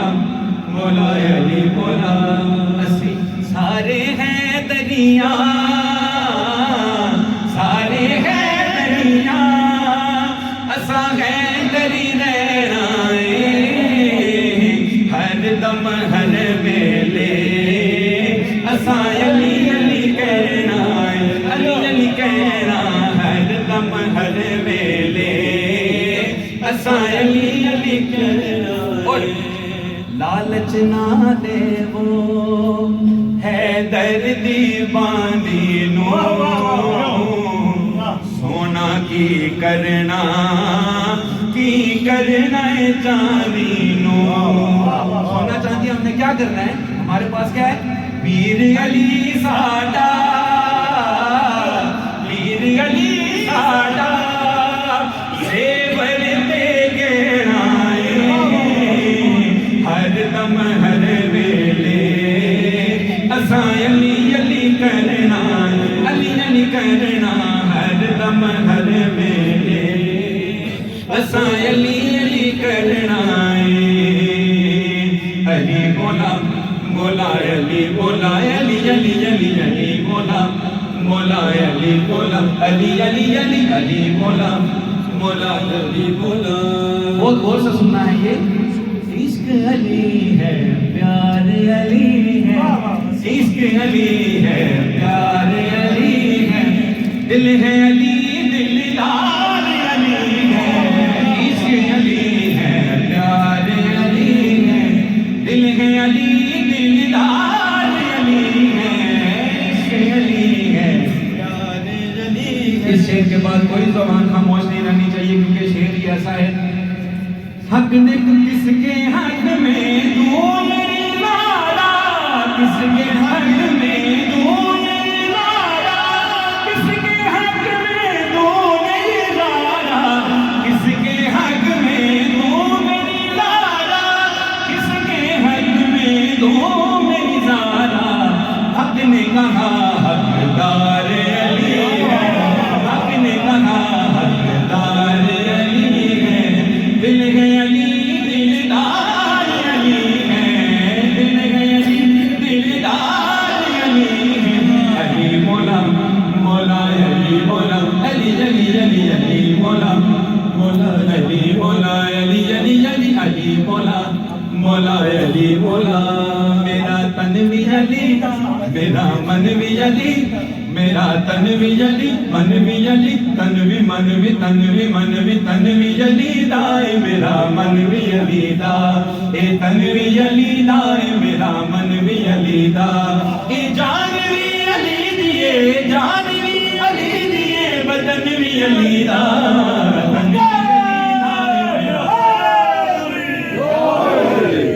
مولا مولا علی مولا اسی سارے ہیں دریا سارے ہیں دریا اسا ہے دری رہنا ہر دم ہر ویلے اسا علی علی کہنا علی علی کہنا ہر دم ہر ویلے اسا علی علی کہنا لالچ نہ دے وہ ہے دردی باندھی نو سونا کی کرنا ہے چاندی نو سونا چاندی ہم نے کیا کرنا ہے ہمارے پاس کیا ہے پیر علی ساڈا پیر علی ساڈا زیور تے گہنا ہر دم ہر ویلے اساں علی علی کرنا علی علی کرنا ہر دم ہر ویلے اساں علی علی کرنا علی مولا مولا علی مولا علی علی علی علی مولا مولا علی مولا علی علی علی علی مولا مولا علی مولا بہت غور سے سننا ہے یہ عشق علی ہے پیار علی ہے عشق علی ہے پیار علی ہے دل ہے علی دلدار علی ہے عشق علی ہے پیار علی ہے دل ہے علی دلدار علی ہے عشق علی ہے پیار علی ہے اس شعر کے بعد کوئی زبان خاموش نہیں رہنی چاہیے کیونکہ شعر ہی ایسا ہے حق نے کس کے حق میں تو میری لارا کس کے حق میں تو میری لارا کس کے حق میں تو میری لارا کس کے حق میں تو میری لارا کس کے حق میں تو میری زارا حق نے کہا حقدار علی ہے حق نے کہا حقدار علی ہے دل ہے علی دلدار علی ہے دل ہے علی دلدار علی ہے علی مولا مولا علی مولا علی علی علی علی مولا مولا علی مولا علی علی علی علی مولا مولا علی مولا میرا تن بھی علی میرا من بھی علی میرا تن بھی علی من بھی علی تن بھی من بھی تن بھی من بھی تن بھی علی دائے میرا من بھی علی دا اے تن بھی علی دائے میرا من بھی علی دا اے جان بھی علی دیے جان بھی علی دیے بدن بھی علی دا تن بھی علی دائے میرا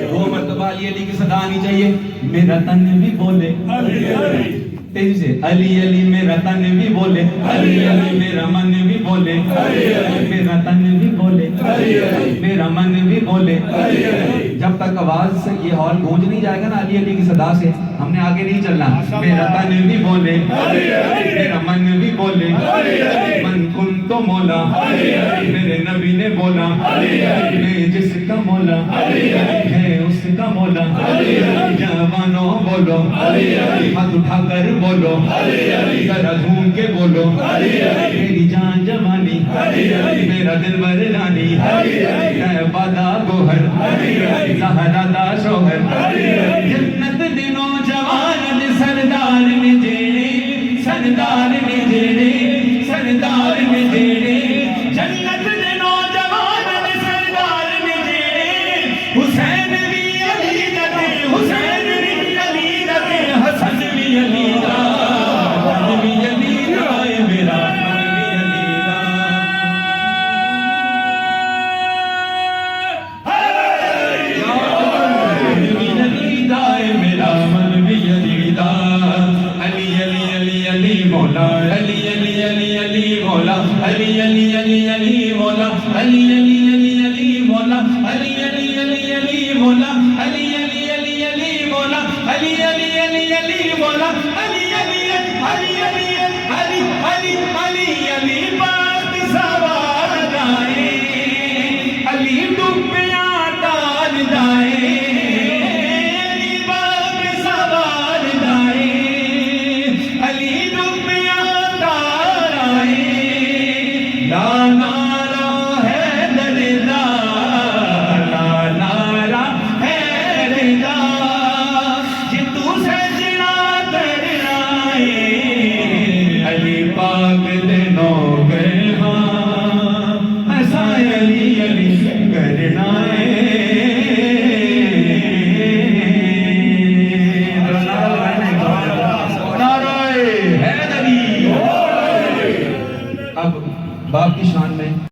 دو مرتبہ علی علی کی صدا آنی چاہیے میرا تن بھی بولے تیزی سے علی علی میرا تن بھی بولے علی علی میرا من بھی بولے علی علی میرا تن بھی بولے علی علی میرا من بھی بولے علی علی جب تک آواز سے یہ ہال گونج نہیں جائے گا نا علی علی کی صدا سے ہم نے آگے نہیں چلنا میرا تن بھی بولے علی علی میرا من بھی بولے علی علی من کن تو مولا علی علی میرے نبی نے بولا علی علی میں جس کا مولا علی علی ہے اس کا مولا علی علی جوانوں بولو علی علی ہاتھ اٹھا کر بولو علی علی ذرا جھوم کے بولو علی علی میری جان جوانی علی علی میرا دل برانی علی علی ہے بادا گوہر علی علی زہرا دا شوہر علی علی جنت دنوں جوان سردار میں جیڑے سردار میں جیڑے سردار میں جیڑے جنت دنوں جوان سردار میں جیڑے حسین بھی علی دتے حسین بھی علی دتے حسن بھی علی مولا علی علی علی علی مولا علی علی علی علی مولا علی علی علی علی مولا علی علی علی علی مولا